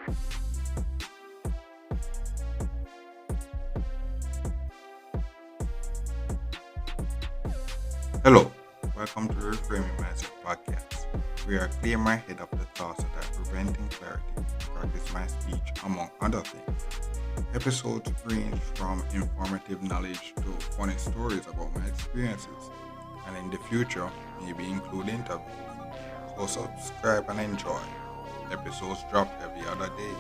Hello, welcome to Reframing Mindset Podcast. We are clear my head of the thoughts that are preventing clarity, practice my speech, among other things. Episodes range from informative knowledge to funny stories about my experiences, and in the future, maybe include interviews. So subscribe and enjoy. Episodes drop every other day.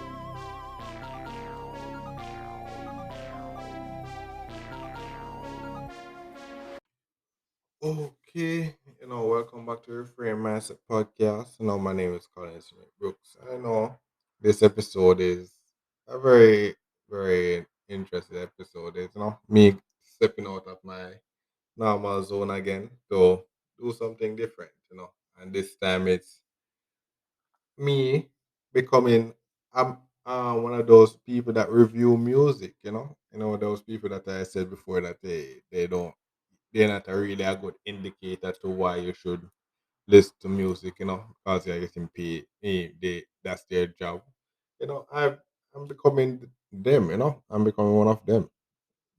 Okay, welcome back to Reframe Mindset Podcast. My name is Colin Smith Brooks. I know this episode is a very interesting episode. It's me stepping out of my normal zone again to do something different. And this time it's me becoming one of those people that review music. Those people that I said before that they're not a really a good indicator to why you should listen to music, because they're getting paid. That's their job. I'm becoming them, I'm becoming one of them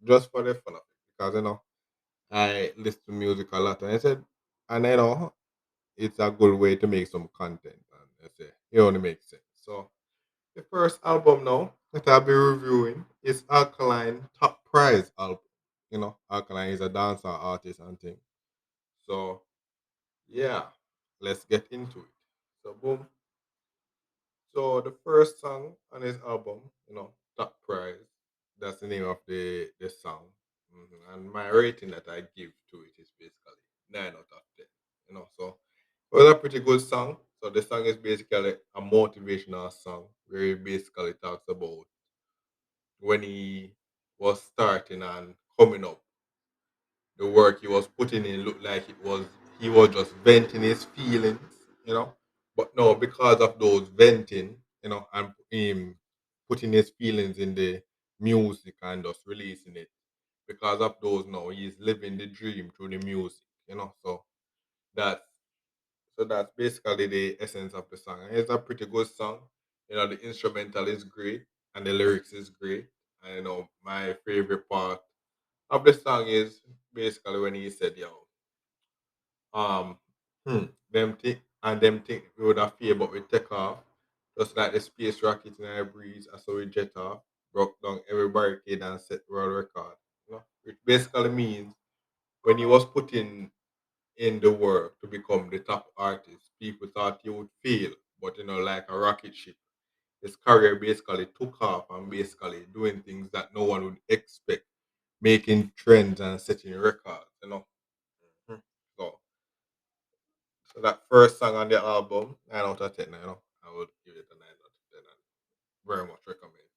just for the fun of it. Because I listen to music a lot, and it's a good way to make some content, and I say it only makes sense. So the first album now that I'll be reviewing is Alkaline Top Prize album. Alkaline is a dancer artist and thing. So yeah, let's get into it. So boom. So the first song on his album, Top Prize, that's the name of the song. And my rating that I give to it is basically 9 out of 10. So it was a pretty good song. So the song is basically a motivational song where he basically talks about when he was starting and coming up, the work he was putting in looked like he was just venting his feelings, you know. But no, because of those venting, and him putting his feelings in the music and just releasing it. Because of those now, he's living the dream through the music, that's that's basically the essence of the song. And it's a pretty good song. The instrumental is great and the lyrics is great. And my favorite part of the song is basically when he said, "Yo, um, them think we would have fear, but we take off, just like the space rocket in our breeze, and so we jet off, broke down every barricade and set world record." Which basically means when he was putting in the work to become the top artist, people thought he would fail, but like a rocket ship, his career basically took off and basically doing things that no one would expect, making trends and setting records. Mhm. So, so that first song on the album, 9 out of 10, I would give it a 9 out of 10 and very much recommend.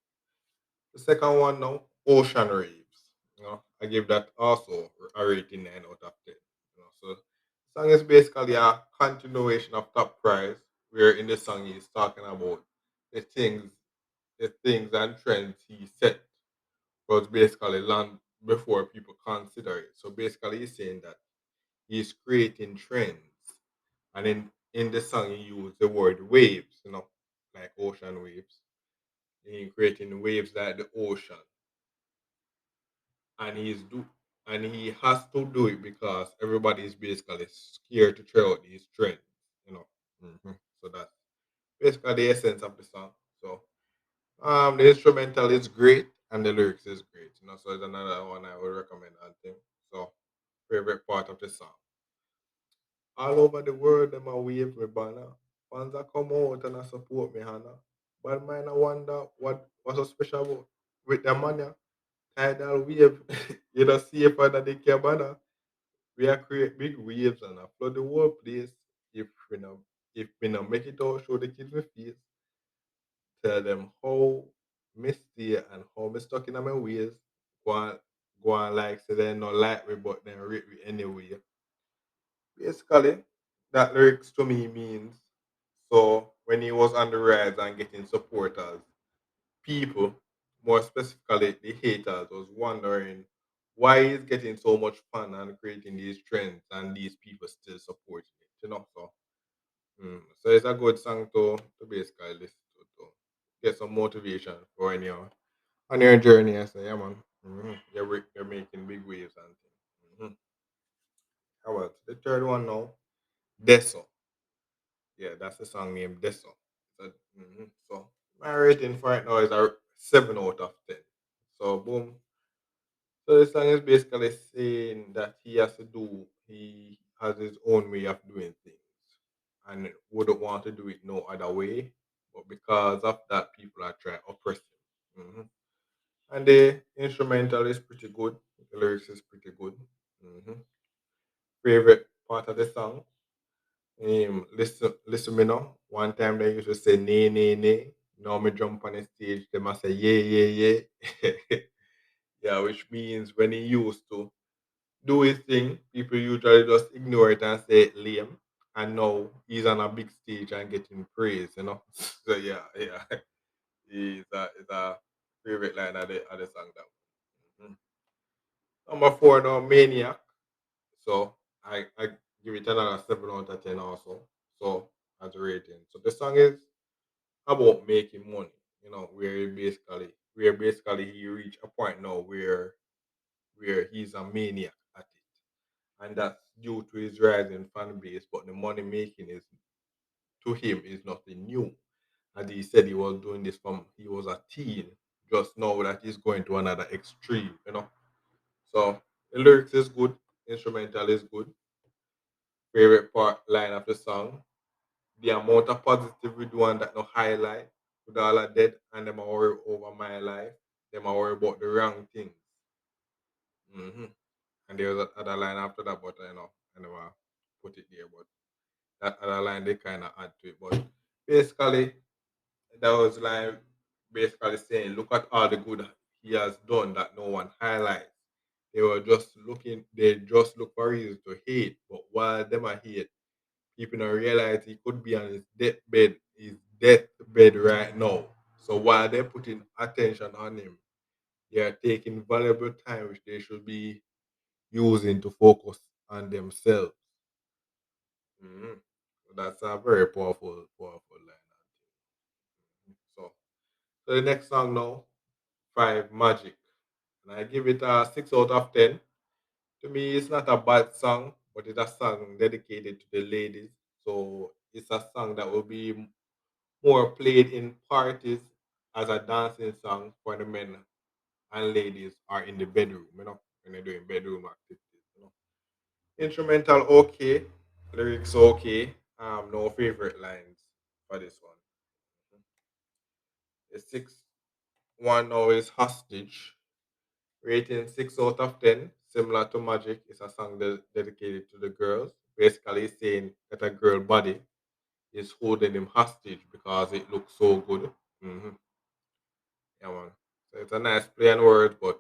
The second one now, Ocean Raves. I give that also a rating 9 out of 10. So the song is basically a continuation of Top Prize, where in the song he's talking about the things, the things and trends he set was basically long before people consider it. So basically he's saying that he's creating trends. And in the song he used the word waves, like ocean waves. He creating waves like the ocean. And he has to do it because everybody is basically scared to try out these trends, you know. So that's basically the essence of the song. So the instrumental is great and the lyrics is great, so it's another one I would recommend and think. So favorite part of the song. All over the world them a wave me banner. Fans a come out and a support me, Hannah. But mine I wonder what's so special about with the money. Tidal wave, safer than the cabana. We are create big waves and a flood the whole place. If we know if we not make it out, show the kids my face. Tell them how me stay and how me stuck in my ways. Go on like say they not like me, but then rate me anyway. Basically, that lyrics to me means so when he was on the rise and getting supporters, people, more specifically the haters, was wondering why he's getting so much fun and creating these trends and these people still supporting it. So it's a good song to basically listen to. Too. get some motivation for when you're on your journey. I say, yeah, man, you're making big waves and things. How about the third one now? Deso. Yeah, that's the song name Deso. So, so my rating for it now is a 7 out of 10. So boom. So the song is basically saying that he has his own way of doing things and wouldn't want to do it no other way. But because of that, people are trying to oppress him. And the instrumental is pretty good. The lyrics is pretty good. hmm Favorite part of the song. Listen me now. One time they used to say nay, nay, nay. Now me jump on the stage, they must say yeah, yeah, yeah. Yeah, which means when he used to do his thing, people usually just ignore it and say it lame. And now he's on a big stage and getting praise. So yeah, yeah. It's a favorite line of the song that. Mhm. Number four now, Maniac. So I give it another 7 out of 10 also. So as a rating. So the song is about making money, where basically he reached a point now where he's a maniac at it. And that's due to his rising fan base, but the money making is to him is nothing new. And he said he was doing this from he was a teen, just now that he's going to another extreme. So the lyrics is good, instrumental is good. Favorite part line of the song. The amount of positive we do and that no highlight with all of dead and them a worry over my life. Them a worry about the wrong things. hmm And there was another line after that, but I never put it there. But that other line they kind of add to it. But basically, that was like basically saying, look at all the good he has done that no one highlights. They just look for reasons to hate. But while them are hate, people don't realize he could be on his deathbed right now. So while they're putting attention on him, they are taking valuable time which they should be using to focus on themselves. Mhm. So that's a very powerful, powerful line. So the next song now, Five Magic. And I give it a 6 out of 10. To me, it's not a bad song, but it's a song dedicated to the ladies. So it's a song that will be more played in parties as a dancing song for the men and ladies are in the bedroom, when they're doing bedroom activities. Instrumental okay, lyrics okay. No favorite lines for this one. The sixth one now is Hostage. Rating 6 out of 10, similar to Magic. It's a song dedicated to the girls. Basically saying that a girl body is holding him hostage because it looks so good. hmm Yeah, man. So it's a nice play on words, but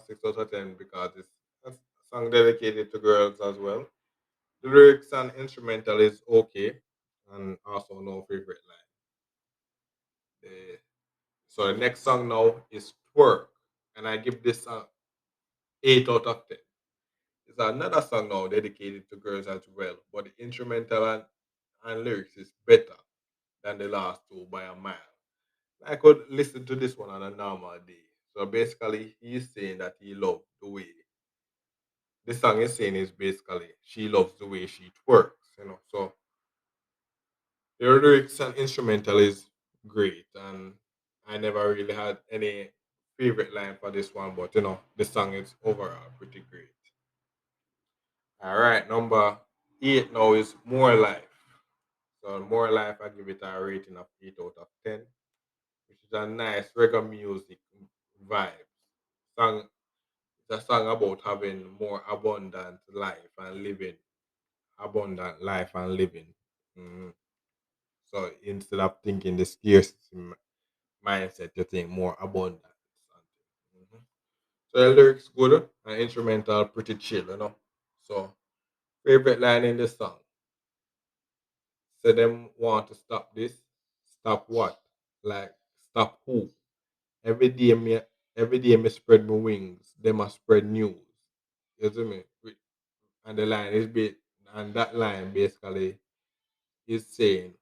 6 out of 10 because it's a song dedicated to girls as well. The lyrics and instrumental is okay, and also no favorite line. The, so the next song now is Twerk, and I give this a 8 out of 10. It's another song now dedicated to girls as well, but the instrumental and lyrics is better than the last two by a mile. I could listen to this one on a normal day. So basically, he's saying that he loved the way this song is saying is basically she loves the way she twerks. So the lyrics and instrumental is great, and I never really had any favorite line for this one, but the song is overall pretty great. All right, number 8 now is More Life. So More Life, I give it a rating of 8 out of 10, which is a nice reggae music vibe. Song It's a song about having more abundant life and living. Mhm. So instead of thinking the scarcity mindset, you think more abundance. Mhm. So the lyrics good and instrumental pretty chill. So favorite line in the song. Say them want to stop this. Stop what? Like stop who? Every day me every day me spread my wings. They must spread news. You see me? And the line is and that line basically is saying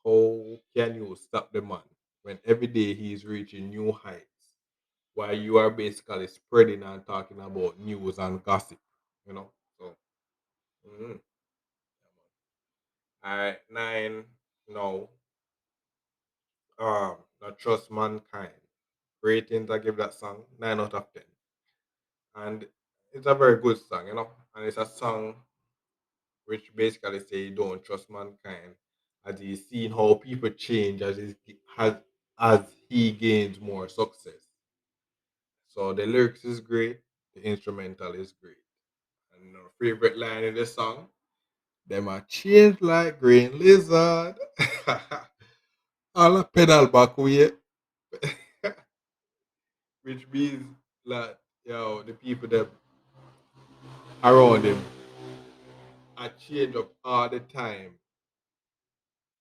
how can you stop the man when every day he's reaching new heights while you are basically spreading and talking about news and gossip, you know? So, mhm. All right, nine, no, not trust mankind. Ratings, I give that song 9 out of 10, and it's a very good song, and it's a song which basically say don't trust mankind, as he's seen how people change as he gains more success. So the lyrics is great, the instrumental is great, and our favorite line in the song, them are change like green lizard. All a pedal back way, which means that the people that around him are change up all the time,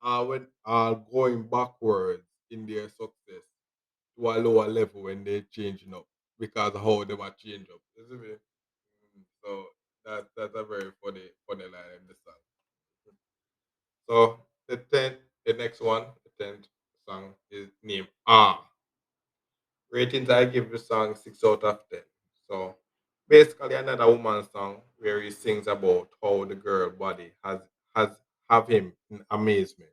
are going backwards in their success to a lower level when they're changing up because of how they might change up. You see me? So that's a very funny line in the song. So the next one, the 10th song is named Ah. Ratings, I give the song 6 out of 10. So basically another woman's song where he sings about how the girl body has have him in amazement.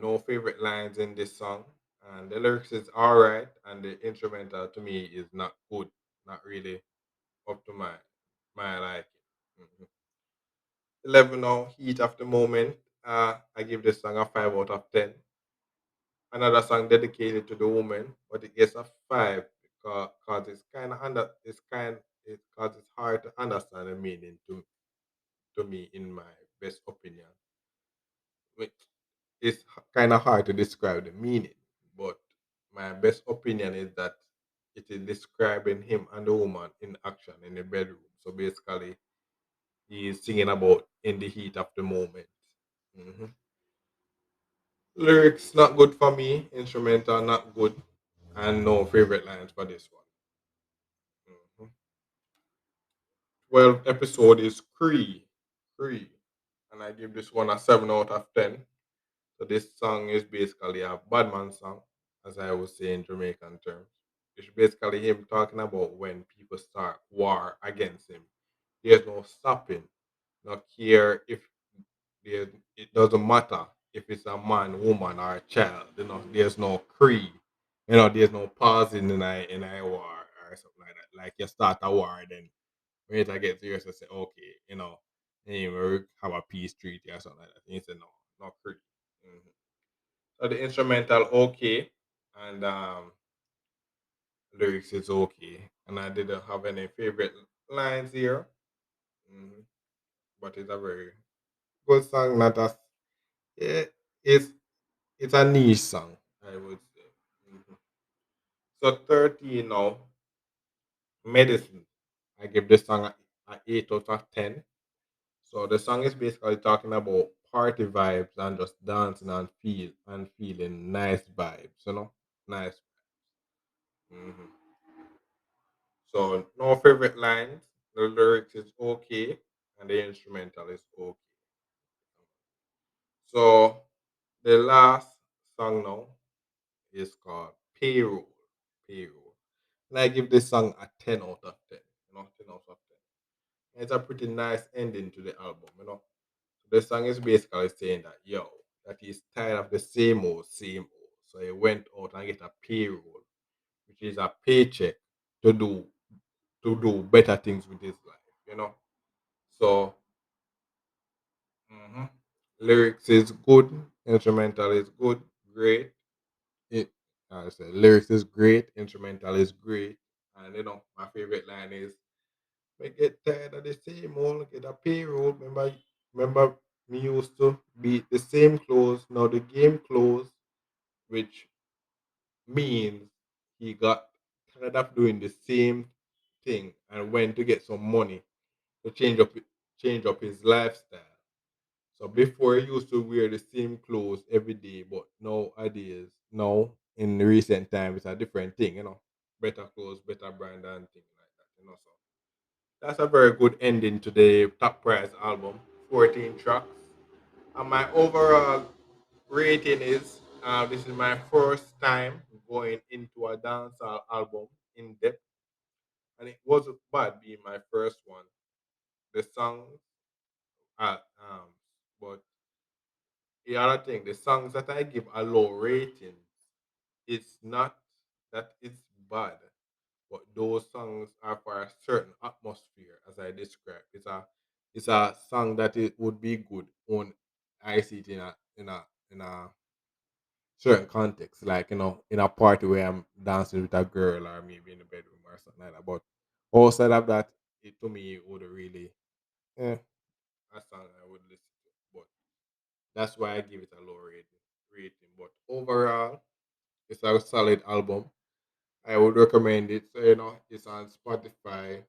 No favorite lines in this song, and the lyrics is alright, and the instrumental to me is not good, not really up to my liking. Mhm. 11 now, heat of the moment. I give this song a 5 out of 10. Another song dedicated to the woman, but it gets a 5 because it's because it's hard to understand the meaning to me in my best opinion. It's kind of hard to describe the meaning, but my best opinion is that it is describing him and the woman in action in the bedroom. So basically, he is singing about in the heat of the moment. Mhm. Lyrics not good for me, instrumental not good, and no favorite lines for this one. Mhm. 12 episode is Cree, and I give this one a 7 out of 10. So this song is basically a bad man song, as I would say in Jamaican terms. It's basically him talking about when people start war against him. There's no stopping. Not care if there, it doesn't matter if it's a man, woman, or a child. There's no creed. There's no pausing in a war or something like that. Like you start a war, then when it gets serious, you say, okay, and we have a peace treaty or something like that. And you say no, no creed. Mhm. So the instrumental okay, and lyrics is okay, and I didn't have any favorite lines here, hmm but it's a very good song. Not as it, it's it's a niche song, I would say. So 13 now, medicine. I give this song a 8 out of 10. So the song is basically talking about party vibes and just dancing and feeling nice vibes, nice. hmm So no favorite lines. The lyrics is okay, and the instrumental is okay. So the last song now is called Payroll. Payroll. And I give this song a 10 out of 10. 10 out of 10. It's a pretty nice ending to the album. The song is basically saying that that he's tired of the same old. So he went out and get a payroll, which is a paycheck to do better things with his life. So mhm. Lyrics is good, instrumental is good, great. It I said lyrics is great, instrumental is great, and my favorite line is "We get tired of the same old, get a payroll." Remember, me used to be the same clothes. Now the game closed, which means he got tired of doing the same thing and went to get some money to change up his lifestyle. So before he used to wear the same clothes every day, but nowadays, now in recent times, it's a different thing. Better clothes, better brand and things like that. So that's a very good ending to the Top Prize album. 14 tracks. And my overall rating is this is my first time going into a dancehall album in depth, and it wasn't bad being my first one. The songs, uh, um, but the other thing, the songs that I give a low rating, it's not that it's bad, but those songs are for a certain atmosphere, as I described. It's a song that it would be good on I see it in a certain context, like in a party where I'm dancing with a girl or maybe in the bedroom or something like that. But outside of that, it to me it would really a song I would listen to. But that's why I give it a low rating. But overall, it's a solid album. I would recommend it. So it's on Spotify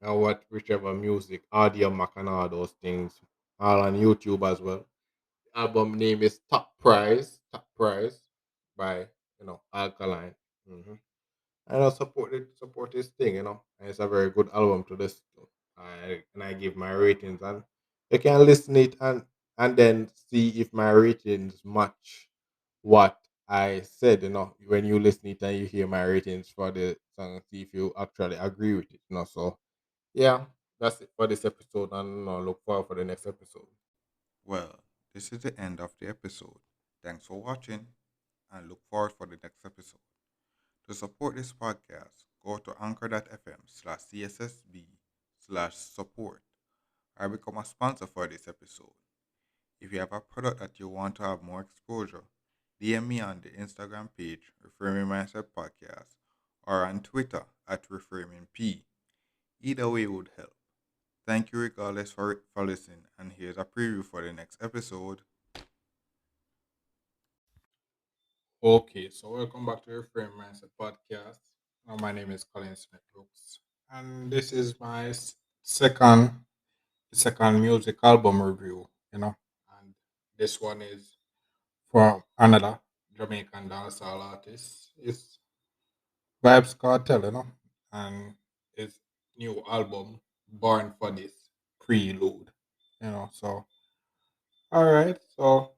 and what whichever music, audio mac and all those things. All on YouTube as well. Album name is Top Prize by Alkaline. hmm And I support this thing, and it's a very good album to listen to. I give my ratings, and you can listen it and then see if my ratings match what I said. When you listen it and you hear my ratings for the song, see if you actually agree with it. So yeah, that's it for this episode, and look forward for the next episode. Well, this is the end of the episode. Thanks for watching and look forward for the next episode. To support this podcast, go to anchor.fm/cssb/support or become a sponsor for this episode. If you have a product that you want to have more exposure, DM me on the Instagram page, Reframing Mindset Podcast, or on Twitter at ReframingP. Either way would help. Thank you regardless for listening, and here's a preview for the next episode. Okay, so welcome back to your Frame Mindset podcast. My name is Colin Smith Brooks, and this is my second music album review. And this one is from another Jamaican dancehall artist. It's Vibes Cartel, and his new album Born for This Prelude. So all right, so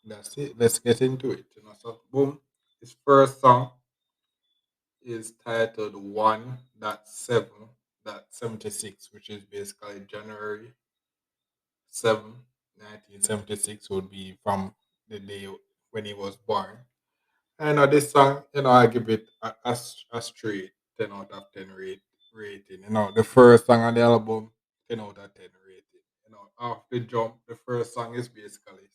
that's it. Let's get into it. So boom, his first song is titled 1.7.76, which is basically January 7, 1976, would be from the day when he was born. And this song, I give it a straight 10 out of 10 rating. The first song on the album, 10 out of 10 rating. Off the jump, the first song is basically